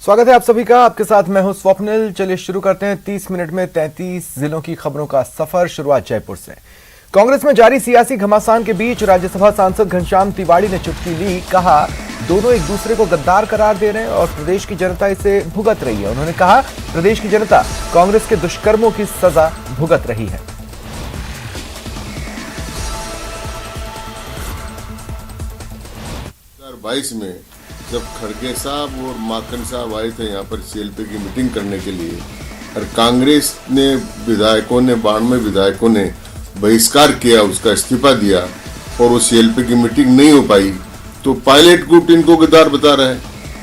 स्वागत है आप सभी का। आपके साथ मैं हूं स्वप्निल। चलिए शुरू करते हैं 30 मिनट में 33 जिलों की खबरों का सफर। शुरुआत जयपुर से। कांग्रेस में जारी सियासी घमासान के बीच राज्यसभा सांसद घनश्याम तिवाड़ी ने चुटकी ली। कहा दोनों एक दूसरे को गद्दार करार दे रहे हैं और प्रदेश की जनता इसे भुगत रही है। उन्होंने कहा प्रदेश की जनता कांग्रेस के दुष्कर्मों की सजा भुगत रही है। 2022 में जब खड़गे साहब और माकन साहब आए थे यहाँ पर सीएलपी की मीटिंग करने के लिए और कांग्रेस ने विधायकों ने 92 विधायकों ने बहिष्कार किया, उसका इस्तीफा दिया और वो सीएलपी की मीटिंग नहीं हो पाई, तो पायलट ग्रुप इनको गद्दार बता रहा है।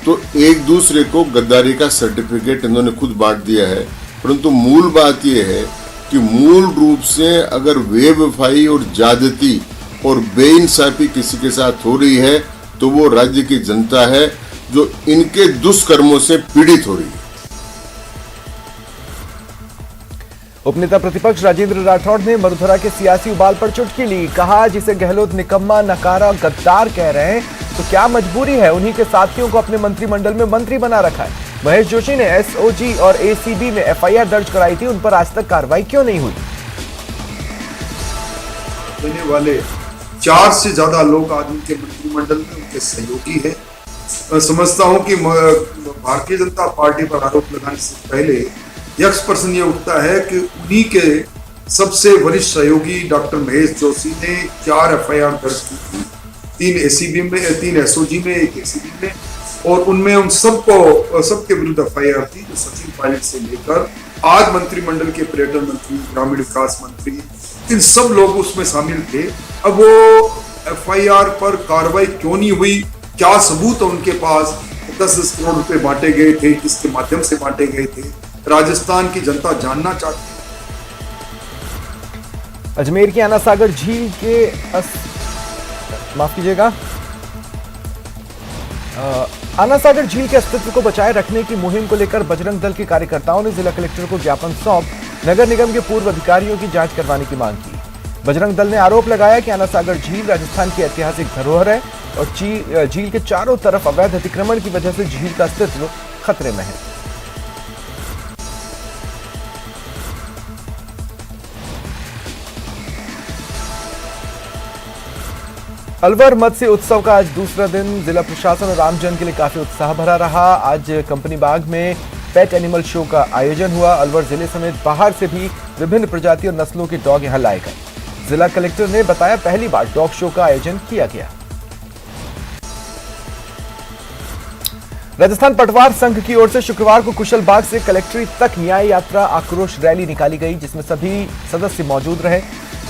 तो एक दूसरे को गद्दारी का सर्टिफिकेट इन्होंने खुद बांट दिया है। परंतु मूल बात यह है कि मूल रूप से अगर बेवफाई और ज्यादती और बेइंसाफी किसी के साथ हो रही है तो वो राज्य की जनता है जो इनके दुष्कर्मों से पीड़ित हो रही है। उपनेता प्रतिपक्ष राजेंद्र राठौड़ ने मरुधरा के सियासी उबाल पर चुटकी ली। कहा जिसे गहलोत निकम्मा, नकारा, गद्दार कह रहे हैं तो क्या मजबूरी है उन्हीं के साथियों को अपने मंत्रिमंडल में मंत्री बना रखा है। महेश जोशी ने एसओजी और एसीबी में एफआईआर दर्ज कराई थी, उन पर आज तक कार्रवाई क्यों नहीं हुई। देने वाले 4 से ज्यादा लोग आज उनके मंत्रिमंडल में उनके सहयोगी हैं। मैं समझता हूं कि भारतीय जनता पार्टी पर आरोप लगाने से पहले यक्ष प्रश्न ये उठता है कि उन्हीं के सबसे वरिष्ठ सहयोगी डॉक्टर महेश जोशी ने 4 एफआईआर दर्ज की थी, 3 एसीबी में, 3 एसओजी में, 1 एसीबी में, और उनमें उन सबके विरुद्ध एफआईआर थी जो सचिन पायलट से लेकर आज मंत्रिमंडल के पर्यटन मंत्री, ग्रामीण विकास मंत्री, इन सब लोग उसमें शामिल थे। अब वो एफआईआर पर कार्रवाई क्यों नहीं हुई, क्या सबूत है उनके पास, 10 करोड़ रुपए बांटे गए थे, किसके माध्यम से बांटे गए थे, राजस्थान की जनता जानना चाहती है। अजमेर की आना सागर झील के माफ कीजिएगा आना सागर झील के अस्तित्व को बचाए रखने की मुहिम को लेकर बजरंग दल के कार्यकर्ताओं ने जिला कलेक्टर को ज्ञापन सौंप नगर निगम के पूर्व अधिकारियों की जांच करवाने की मांग की। बजरंग दल ने आरोप लगाया कि आना सागर झील राजस्थान की ऐतिहासिक धरोहर है और झील के चारों तरफ अवैध अतिक्रमण की वजह से झील का अस्तित्व खतरे में है। अलवर मत्स्य उत्सव का आज दूसरा दिन जिला प्रशासन और आमजन के लिए काफी उत्साह भरा रहा। आज कंपनी बाग में पेट एनिमल शो का आयोजन हुआ। अलवर जिले समेत बाहर से भी विभिन्न प्रजाति और नस्लों के डॉग यहां लाए गए। जिला कलेक्टर ने बताया पहली बार डॉग शो का आयोजन किया गया। राजस्थान पटवार संघ की ओर से शुक्रवार को कुशल बाग से कलेक्ट्रेट तक न्याय यात्रा आक्रोश रैली निकाली गई, जिसमें सभी सदस्य मौजूद रहे।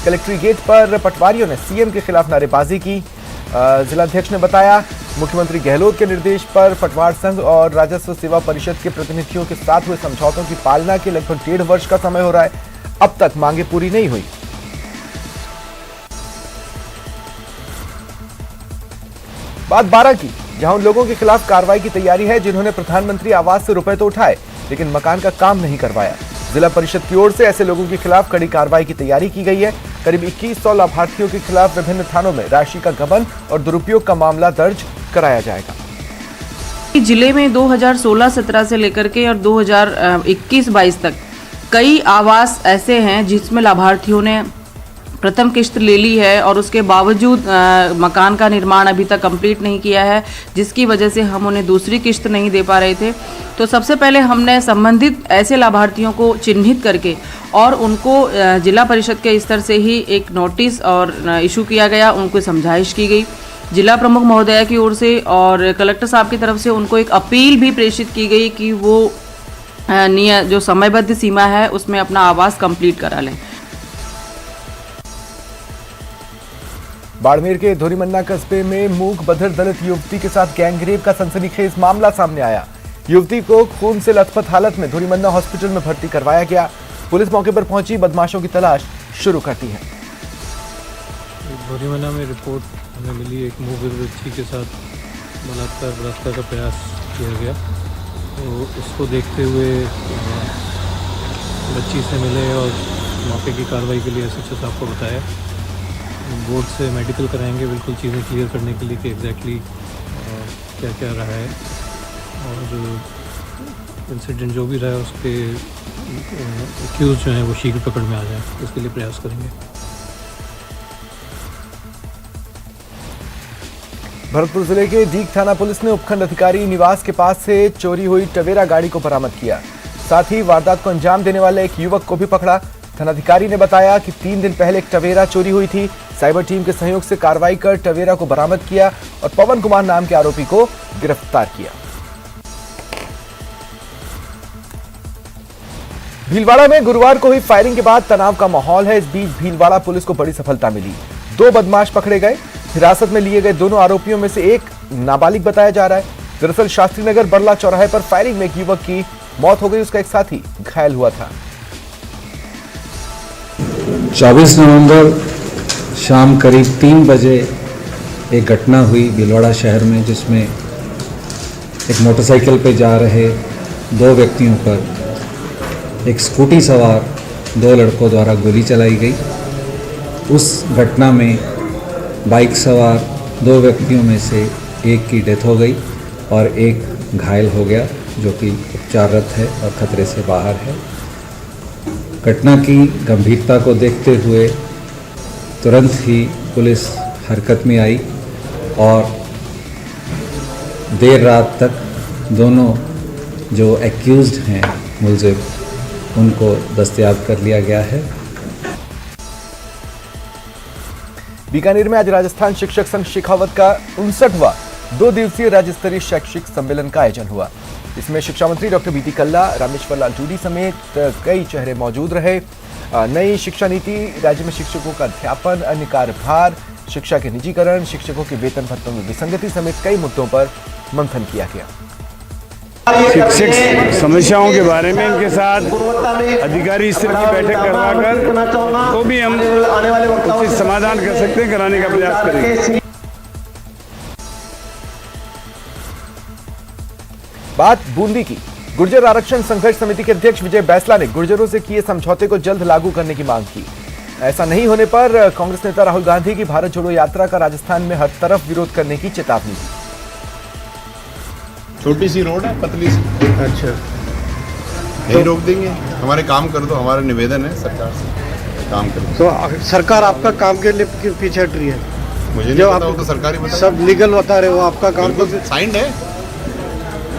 कलेक्ट्रेट गेट पर पटवारियों ने सीएम के खिलाफ नारेबाजी की। जिलाध्यक्ष ने बताया मुख्यमंत्री गहलोत के निर्देश पर पटवार संघ और राजस्व सेवा परिषद के प्रतिनिधियों के साथ हुए समझौतों की पालना के लगभग 1.5 वर्ष का समय हो रहा है, अब तक मांगे पूरी नहीं हुई। बात 12 की, जहां उन लोगों के खिलाफ कार्रवाई की तैयारी है जिन्होंने प्रधानमंत्री आवास से रुपए तो उठाए लेकिन मकान का काम नहीं करवाया। जिला परिषद की ओर से ऐसे लोगों के खिलाफ कड़ी कार्रवाई की तैयारी की गई है। करीब 2100 लाभार्थियों के खिलाफ विभिन्न थानों में राशि का गबन और दुरुपयोग का मामला दर्ज कराया जाएगा। जिले में 2016-17 से लेकर के और 2021-22 तक कई आवास ऐसे हैं जिसमें लाभार्थियों ने प्रथम किश्त ले ली है और उसके बावजूद मकान का निर्माण अभी तक कंप्लीट नहीं किया है, जिसकी वजह से हम उन्हें दूसरी किश्त नहीं दे पा रहे थे। तो सबसे पहले हमने संबंधित ऐसे लाभार्थियों को चिन्हित करके और उनको जिला परिषद के स्तर से ही एक नोटिस और इशू किया गया, उनको समझाइश की गई जिला प्रमुख महोदया की ओर से, और कलेक्टर साहब की तरफ से उनको एक अपील भी प्रेषित की गई कि वो जो समयबद्ध सीमा है उसमें अपना आवास कंप्लीट करा लें। बाड़मेर के धोरीमन्ना कस्बे में मूक बधिर दलित युवती के साथ गैंगरेप का सनसनीखेज मामला सामने आया। युवती को खून से लथपथ हालत में धोरीमन्ना हॉस्पिटल में भर्ती करवाया गया। पुलिस मौके पर पहुंची बदमाशों की तलाश शुरू करती है। धोरीमन्ना में रिपोर्ट हमें मिली, एक मूक बधिर बच्ची के साथ बलात्कार का प्रयास किया गया। तो इसको देखते हुए बच्ची से मिले और मौके की कार्रवाई के लिए एसएचओ साहब को बताया। बोर्ड से मेडिकल कराएंगे बिल्कुल चीज़ें क्लियर करने के लिए कि एग्जैक्टली क्या क्या रहा है, और इंसिडेंट जो भी रहा है उसके एक्यूज जो हैं वो शीघ्र पकड़ में आ जाए, इसके लिए प्रयास करेंगे। भरतपुर जिले के डीग थाना पुलिस ने उपखंड अधिकारी निवास के पास से चोरी हुई टवेरा गाड़ी को बरामद किया। साथ ही वारदात को अंजाम देने वाले एक युवक को भी पकड़ा। थानाधिकारी ने बताया कि 3 दिन पहले एक टवेरा चोरी हुई थी। साइबर टीम के सहयोग से कार्रवाई कर टवेरा को बरामद किया और पवन कुमार नाम के आरोपी को गिरफ्तार किया। भीलवाड़ा में गुरुवार को हुई फायरिंग के बाद तनाव का माहौल है। इस बीच भीलवाड़ा पुलिस को बड़ी सफलता मिली। 2 बदमाश पकड़े गए। हिरासत में लिए गए दोनों आरोपियों में से एक नाबालिग बताया जा रहा है। दरअसल शास्त्री नगर बरला चौराहे पर फायरिंग में एक युवक की मौत हो गई, उसका एक साथी घायल हुआ था। 24 नवंबर शाम करीब 3 बजे एक घटना हुई भीलवाड़ा शहर में, जिसमें एक मोटरसाइकिल पर जा रहे 2 व्यक्तियों पर एक स्कूटी सवार 2 लड़कों द्वारा गोली चलाई गई। उस घटना में बाइक सवार 2 व्यक्तियों में से एक की डेथ हो गई और एक घायल हो गया, जो कि उपचाररत है और खतरे से बाहर है। घटना की गंभीरता को देखते हुए तुरंत ही पुलिस हरकत में आई और देर रात तक दोनों जो एक्यूज्ड हैं मुलजिम, उनको दस्तयाब कर लिया गया है। बीकानेर में आज राजस्थान शिक्षक संघ शेखावत का 59वां 2 दिवसीय राज्य स्तरीय शैक्षिक सम्मेलन का आयोजन हुआ। इसमें शिक्षा मंत्री डॉक्टर बीटी कल्ला, रामेश्वर लाल टूडी समेत कई चेहरे मौजूद रहे। नई शिक्षा नीति, राज्य में शिक्षकों का अध्यापन, अन्य कार्यभार, शिक्षा के निजीकरण, शिक्षकों के वेतन भत्तों में विसंगति समेत कई मुद्दों पर मंथन किया गया। शिक्षक समस्याओं के बारे में इनके साथ अधिकारी स्तर की बैठक करवाकर तो भी हम उचित समाधान कर सकते हैं, कराने का प्रयास करेंगे। बात बूंदी की। गुर्जर आरक्षण संघर्ष समिति के अध्यक्ष विजय बैसला ने गुर्जरों से किए समझौते को जल्द लागू करने की मांग की। ऐसा नहीं होने पर कांग्रेस नेता राहुल गांधी की भारत जोड़ो यात्रा का राजस्थान में हर तरफ विरोध करने की चेतावनी दी। छोटी सी रोड है, पतली सी। अच्छा, यही रोक देंगे। हमारे काम कर दो, हमारा निवेदन है सरकार से, काम करो। तो सरकार आपका काम के लिए पीछे हट रही है? मुझे नहीं पता, वो तो सरकारी बता। सब लीगल बता रहे हो, आपका काम तो साइंड है,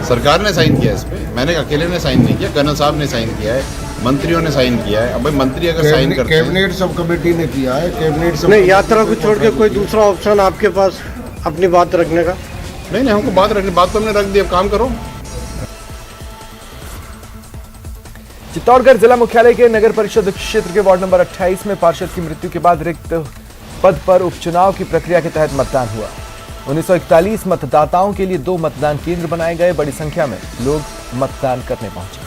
सरकार ने साइन किया है इस पे। मैंने अकेले ने साइन नहीं किया, कर्नल साहब ने साइन किया है, मंत्रियों ने साइन किया है। अब भाई मंत्री अगर साइन करते हैं, कैबिनेट सब कमेटी ने किया है, कैबिनेट सब नहीं, यात्रा को छोड़ के कोई दूसरा ऑप्शन आपके पास अपनी बात रखने का? नहीं, हमको बात रखनी, बात तो हमने रख दी, अब काम करो। चित्तौड़गढ़ जिला मुख्यालय के नगर परिषद क्षेत्र के वार्ड नंबर 28 में पार्षद की मृत्यु के बाद रिक्त पद पर उपचुनाव की प्रक्रिया के तहत मतदान हुआ। 1941 मतदाताओं के लिए 2 मतदान केंद्र बनाए गए। बड़ी संख्या में लोग मतदान करने पहुंचे।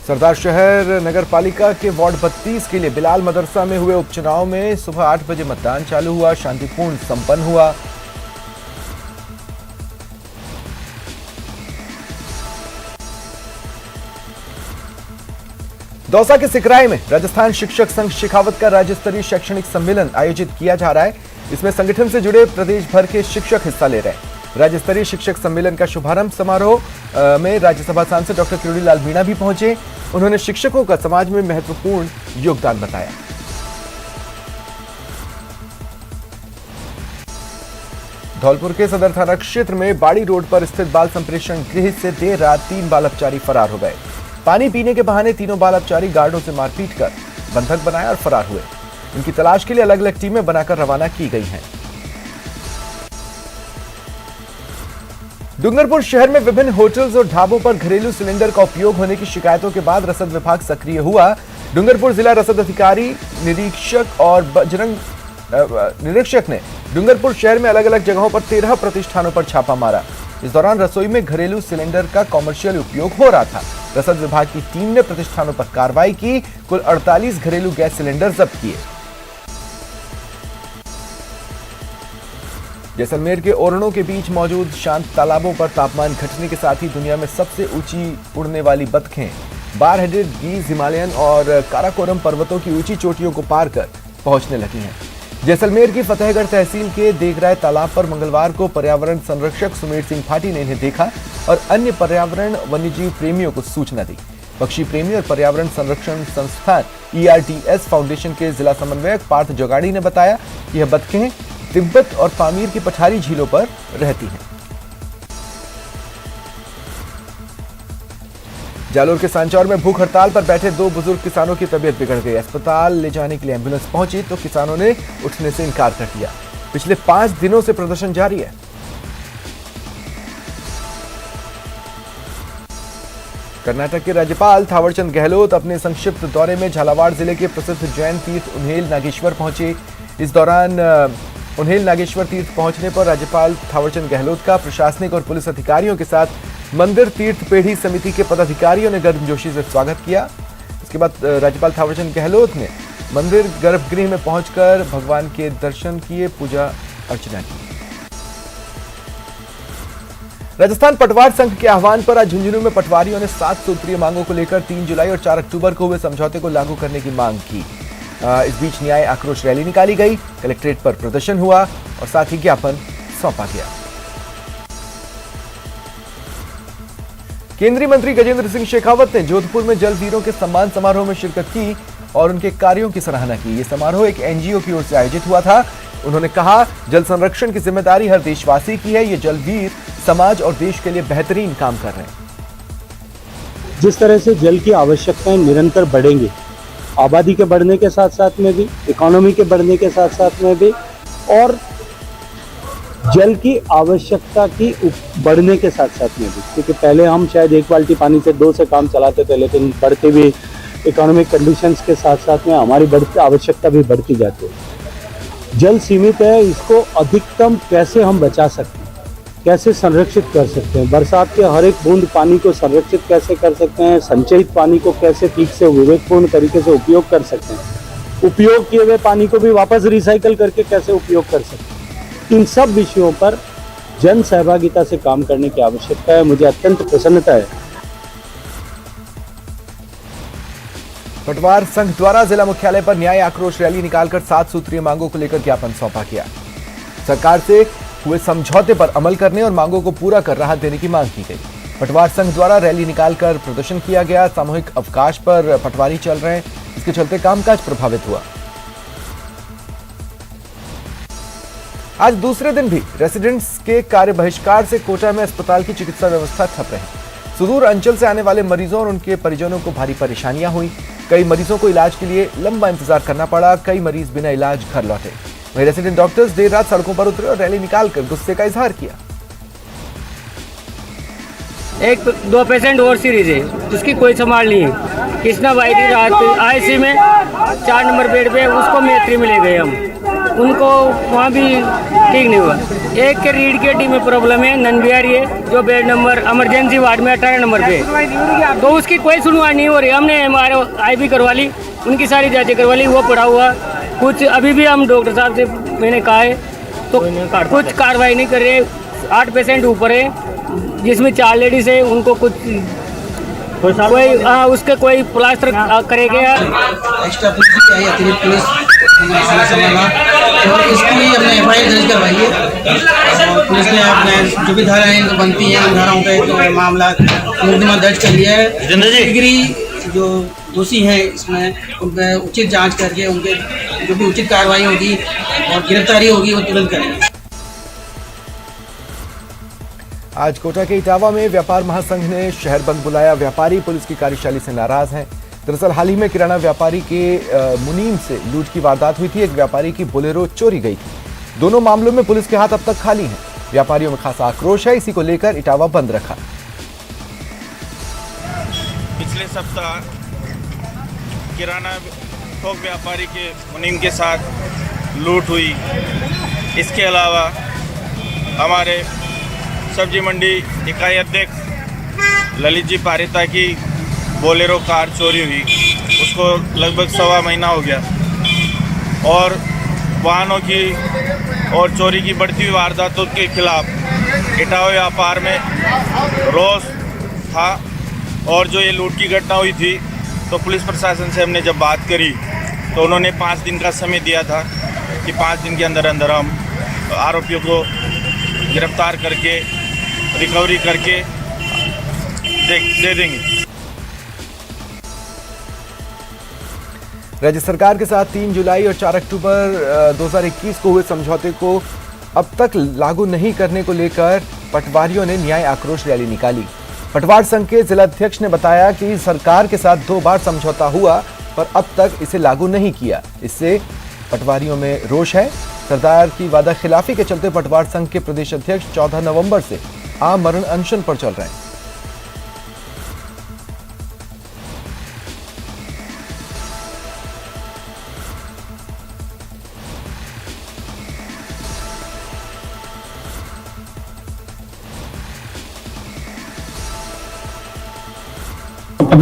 सरदार शहर नगर पालिका के वार्ड 32 के लिए बिलाल मदरसा में हुए उपचुनाव में सुबह 8 बजे मतदान चालू हुआ, शांतिपूर्ण संपन्न हुआ। दौसा के सिकराय में राजस्थान शिक्षक संघ शेखावत का राज्य स्तरीय शैक्षणिक सम्मेलन आयोजित किया जा रहा है। इसमें संगठन से जुड़े प्रदेश भर के शिक्षक हिस्सा ले रहे हैं। राज्य स्तरीय शिक्षक सम्मेलन का शुभारंभ समारोह में राज्यसभा सांसद डॉक्टर किरोड़ी लाल मीणा भी पहुंचे। उन्होंने शिक्षकों का समाज में महत्वपूर्ण योगदान बताया। धौलपुर के सदर थाना क्षेत्र में बाड़ी रोड पर स्थित बाल संप्रेषण गृह से देर रात 3 बाल अपचारी फरार हो गए। पानी पीने के बहाने तीनों बाल अपचारी गार्डों से मारपीट कर बंधक बनाया और फरार हुए। इनकी तलाश के लिए अलग अलग टीमें बनाकर रवाना की गई हैं। डूंगरपुर शहर में विभिन्न होटल्स और ढाबों पर घरेलू सिलेंडर का उपयोग होने की शिकायतों के बाद रसद विभाग सक्रिय हुआ। डूंगरपुर जिला रसद अधिकारी निरीक्षक और बजरंग निरीक्षक ने डूंगरपुर शहर में अलग अलग जगहों पर 13 प्रतिष्ठानों पर छापा मारा। इस दौरान रसोई में घरेलू सिलेंडर का कॉमर्शियल उपयोग हो रहा था। रसद विभाग की टीम ने प्रतिष्ठानों पर कार्रवाई की। कुल 48 घरेलू गैस सिलेंडर जब्त किए। जैसलमेर के ओरणों के बीच मौजूद शांत तालाबों पर तापमान घटने के साथ ही दुनिया में सबसे ऊंची उड़ने वाली बतखें बार हेडेड गीज हिमालयन और काराकोरम पर्वतों की ऊंची चोटियों को पार कर पहुंचने लगी हैं। जैसलमेर की फतेहगढ़ तहसील के देगराय तालाब पर मंगलवार को पर्यावरण संरक्षक सुमेर सिंह भाटी ने इन्हें देखा और अन्य पर्यावरण वन्यजीव प्रेमियों को सूचना दी। पक्षी प्रेमी और पर्यावरण संरक्षण संस्थान ERTS फाउंडेशन के जिला समन्वयक पार्थ जोगाड़ी ने बताया कि यह बतखें तिब्बत और पामीर की पठारी झीलों पर रहती हैं। जालोर के सांचौर में भूख हड़ताल पर बैठे 2 बुजुर्ग किसानों की तबीयत बिगड़ गई। अस्पताल ले जाने के लिए एम्बुलेंस पहुंची तो किसानों ने उठने से इनकार कर दिया। पिछले 5 दिनों से प्रदर्शन जारी है। कर्नाटक के राज्यपाल थावरचंद गहलोत अपने संक्षिप्त दौरे में झालावाड़ जिले के प्रसिद्ध जैन तीर्थ उन्हेल नागेश्वर पहुंचे। इस दौरान उन्हेल नागेश्वर तीर्थ पहुंचने पर राज्यपाल थावरचंद गहलोत का प्रशासनिक और पुलिस अधिकारियों के साथ मंदिर तीर्थ पेढ़ी समिति के पदाधिकारियों ने गर्मजोशी से स्वागत किया। इसके बाद राज्यपाल थावरचंद गहलोत ने मंदिर गर्भगृह में पहुंचकर भगवान के दर्शन किए, पूजा अर्चना की। राजस्थान पटवार संघ के आह्वान पर आज झुंझुनू में पटवारियों ने 7 सूत्रीय मांगों को लेकर 3 जुलाई और 4 अक्टूबर को हुए समझौते को लागू करने की मांग की। इस बीच न्याय आक्रोश रैली निकाली गई, कलेक्ट्रेट पर प्रदर्शन हुआ और साथ ही ज्ञापन सौंपा गया। केंद्रीय मंत्री गजेंद्र सिंह शेखावत ने जोधपुर में जल वीरों के सम्मान समारोह में शिरकत की और उनके कार्यों की सराहना की। यह समारोह एक NGO की ओर से आयोजित हुआ था। उन्होंने कहा, जल संरक्षण की जिम्मेदारी हर देशवासी की है। ये जल वीर समाज और देश के लिए बेहतरीन काम कर रहे हैं। जिस तरह से जल की आवश्यकताएं निरंतर बढ़ेंगी, आबादी के बढ़ने के साथ साथ में भी, इकोनॉमी के बढ़ने के साथ साथ में भी, और जल की आवश्यकता की बढ़ने के साथ साथ में भी, क्योंकि पहले हम शायद 1 बाल्टी पानी से 2 से काम चलाते थे, लेकिन बढ़ती हुई इकोनॉमिक कंडीशंस के साथ साथ में हमारी बढ़ती आवश्यकता भी बढ़ती जाती है। जल सीमित है, इसको अधिकतम कैसे हम बचा सकते हैं, कैसे संरक्षित कर सकते हैं, बरसात के हर एक बूंद पानी को संरक्षित कैसे कर सकते हैं, संचयित पानी को कैसे ठीक से विवेकपूर्ण तरीके से उपयोग कर सकते हैं, उपयोग किए हुए पानी को भी वापस रिसाइकल करके कैसे उपयोग कर सकते हैं, इन सब विषयों पर जन सहभागिता से काम करने की आवश्यकता है। मुझे अत्यंत प्रसन्नता है। पटवार संघ द्वारा जिला मुख्यालय पर न्याय आक्रोश रैली निकालकर 7 सूत्रीय मांगों को लेकर ज्ञापन सौंपा गया। सरकार से हुए समझौते पर अमल करने और मांगों को पूरा कर राहत देने की मांग की गई। पटवार संघ द्वारा रैली निकालकर प्रदर्शन किया गया। सामूहिक अवकाश पर पटवारी चल रहे हैं, इसके चलते कामकाज प्रभावित हुआ। आज दूसरे दिन भी रेसिडेंट्स के कार्य बहिष्कार से कोटा में अस्पताल की चिकित्सा व्यवस्था ठप रही। सुदूर अंचल से आने वाले मरीजों और उनके परिजनों को भारी परेशानियां हुई। कई मरीजों को इलाज के लिए लंबा इंतजार करना पड़ा। कई मरीज बिना इलाज घर लौटे। वहीं रेसिडेंट डॉक्टर्स देर रात सड़कों पर उतरे और रैली निकालकर गुस्से का इजहार किया। 1-2 पेशेंट और सीरीज है, उसकी कोई संभाल नहीं है। कृष्णा भाई थी रात IC में 4 नंबर बेड पे, उसको मैत्री में ले गए हम, उनको वहाँ भी ठीक नहीं हुआ। एक के रीढ़ की हड्डी में प्रॉब्लम है, ननबिहारी है, जो बेड नंबर इमरजेंसी वार्ड में 18 नंबर पे, तो उसकी कोई सुनवाई नहीं हो रही। हमने MRI करवा ली, उनकी सारी जांचें करवा ली, वो पड़ा हुआ कुछ। अभी भी हम डॉक्टर साहब से मैंने कहा है तो कुछ कार्रवाई नहीं कर रहे। 8 पेशेंट ऊपर है, जिसमें 4 लेडीज है, उनको कुछ कोई उसके कोई प्लास्टर करेगा। एक्स्ट्रा पुलिस आई, अतिरिक्त पुलिस और इसके लिए हमने FIR दर्ज करवाई है। पुलिस ने अपने जो भी धाराएं बनती हैं उन धाराओं पे तो मामला मुकदमा दर्ज कर लिया है। डिग्री जो दोषी हैं इसमें उन पर उचित जांच करके उनके जो भी उचित कार्रवाई होगी और गिरफ्तारी होगी वो तुरंत करेंगे। आज कोटा के इटावा में व्यापार महासंघ ने शहर बंद बुलाया। व्यापारी पुलिस की कार्यशैली से नाराज हैं। दरअसल हाल ही में किराना व्यापारी के मुनीम से लूट की वारदात हुई थी। एक व्यापारी की बोलेरो चोरी गई थी। दोनों मामलों में पुलिस के हाथ अब तक खाली हैं। व्यापारियों में खासा आक्रोश है। इसी को लेकर इटावा बंद रखा। पिछले सप्ताह किराना थोक व्यापारी के मुनीम के साथ लूट हुई। इसके अलावा हमारे सब्जी मंडी इकाई अध्यक्ष ललित जी पारिता की बोलेरो कार चोरी हुई। उसको लगभग 1.25 महीना हो गया और वाहनों की और चोरी की बढ़ती हुई वारदातों के खिलाफ इटावा व्यापार में रोष था। और जो ये लूट की घटना हुई थी तो पुलिस प्रशासन से हमने जब बात करी तो उन्होंने 5 दिन का समय दिया था कि 5 दिन के अंदर अंदर हम आरोपियों को गिरफ्तार करके रिकवरी करके दे देंगे। राज्य सरकार के साथ 3 जुलाई और 4 अक्टूबर 2021 को हुए समझौते को अब तक लागू नहीं करने को लेकर पटवारियों ने न्याय आक्रोश रैली निकाली। पटवार संघ के जिलाध्यक्ष ने बताया कि सरकार के साथ 2 बार समझौता हुआ पर अब तक इसे लागू नहीं किया। इससे पटवारियों में रोष है। सरदार की वादा खिलाफी के चलते पटवार संघ के प्रदेश अध्यक्ष 14 नवंबर से आमरण अनशन पर चल रहे हैं।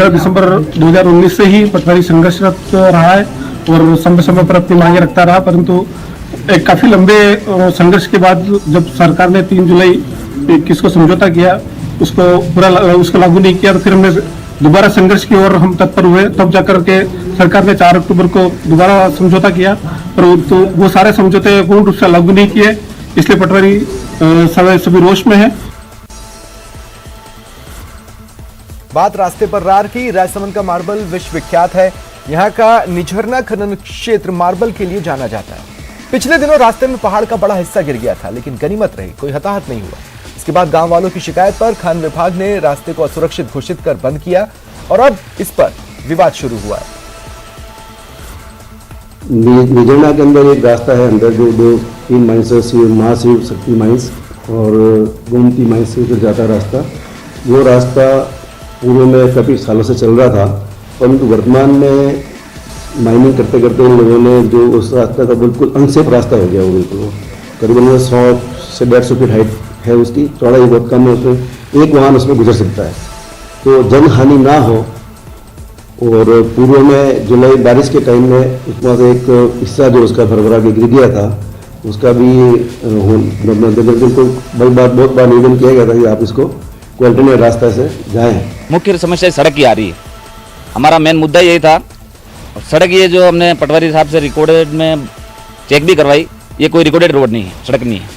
दिसंबर 2019 से ही पटवारी संघर्षरत रहा है और समय समय पर अपनी मांगे रखता रहा, परंतु एक काफी लंबे संघर्ष के बाद जब सरकार ने 3 जुलाई 21 को समझौता किया, उसको लागू नहीं किया, तो फिर हमने दोबारा संघर्ष की ओर हम तत्पर हुए। तब जाकर के सरकार ने 4 अक्टूबर को दोबारा समझौता किया, पर तो वो सारे समझौते पूर्ण रूप से लागू नहीं किए, इसलिए पटवारी सभी रोष में है। बात रास्ते पर रार की। राजसमंद का मार्बल विश्वविख्यात है। यहाँ का निझरना खनन क्षेत्र मार्बल के लिए जाना जाता है। पिछले दिनों रास्ते में पहाड़ का बड़ा हिस्सा गिर गया था, लेकिन गनीमत रही, कोई हताहत नहीं हुआ। इसके बाद गांव वालों की शिकायत पर खान विभाग ने रास्ते को असुरक्षित घोषित कर बंद किया और अब इस पर विवाद शुरू हुआ है। निझरना के अंदर एक रास्ता है, अंदर जो 2-3 माइंस है, महाशिव शक्ति माइंस और गोमती माइंस से जाता रास्ता। वो रास्ता पूर्व में काफ़ी सालों से चल रहा था, परंतु वर्तमान में माइनिंग करते करते इन लोगों ने जो उस रास्ता का बिल्कुल अनसेफ रास्ता हो गया। वो बिल्कुल करीबन 100 से 150 फीट हाइट है, उसकी चौड़ाई बहुत कम है, उसमें एक वाहन उसमें गुजर सकता है। तो जन हानि ना हो, और पूर्व में जुलाई बारिश के टाइम में उसमें से एक हिस्सा जो उसका भरभरा के गिर गया था, उसका भी बहुत बार निवेदन किया गया था कि आप इसको अल्टरनेट रास्ता से जाएं। मुख्य समस्या सड़क की आ रही है। हमारा मेन मुद्दा यही था। सड़क ये जो हमने पटवारी साहब से रिकॉर्डेड में चेक भी करवाई, ये कोई रिकॉर्डेड रोड नहीं है, सड़क नहीं है।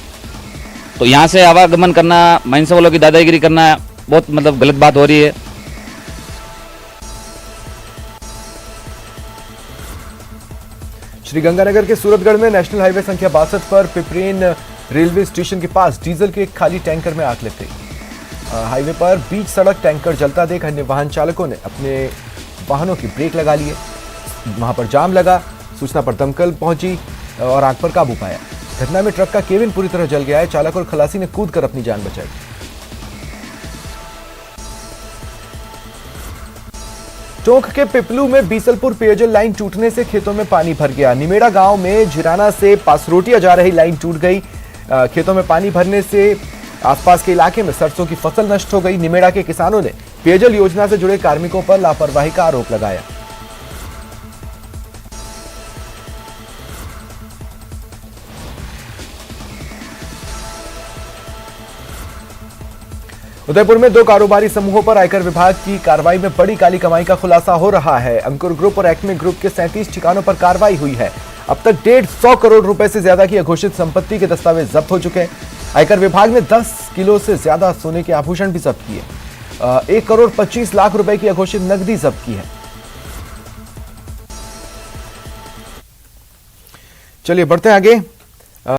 तो यहाँ से आवागमन करना, माइंस वालों की दादागिरी करना बहुत गलत बात हो रही है। श्रीगंगानगर के सूरतगढ़ में नेशनल हाईवे संख्या 62 पर पिपरेन रेलवे स्टेशन के पास डीजल के एक खाली टैंकर में आग लग गई। हाईवे पर बीच सड़क टैंकर जलता देख अन्य वाहन चालकों ने अपने वाहनों की ब्रेक लगा लिए। वहां पर जाम लगा। सूचना पर दमकल पहुंची और आग पर काबू पाया। घटना में ट्रक का केबिन पूरी तरह जल गया है। चालक और खलासी ने कूदकर अपनी जान बचाई। टोंक के पिपलू में बीसलपुर पेयजल लाइन टूटने से खेतों में पानी भर गया। निमेड़ा गांव में झिराना से पासरोटिया जा रही लाइन टूट गई। खेतों में पानी भरने से आसपास के इलाके में सरसों की फसल नष्ट हो गई। निमेड़ा के किसानों ने पेयजल योजना से जुड़े कार्मिकों पर लापरवाही का आरोप लगाया। उदयपुर में 2 कारोबारी समूहों पर आयकर विभाग की कार्रवाई में बड़ी काली कमाई का खुलासा हो रहा है। अंकुर ग्रुप और एक्मे ग्रुप के 37 ठिकानों पर कार्रवाई हुई है। अब तक 150 करोड़ रुपए से ज्यादा की अघोषित संपत्ति के दस्तावेज जब्त हो चुके हैं। आयकर विभाग ने 10 किलो से ज्यादा सोने के आभूषण भी जब्त किए। 1 करोड़ 25 लाख रुपए की अघोषित नकदी जब्त की है। चलिए बढ़ते हैं आगे।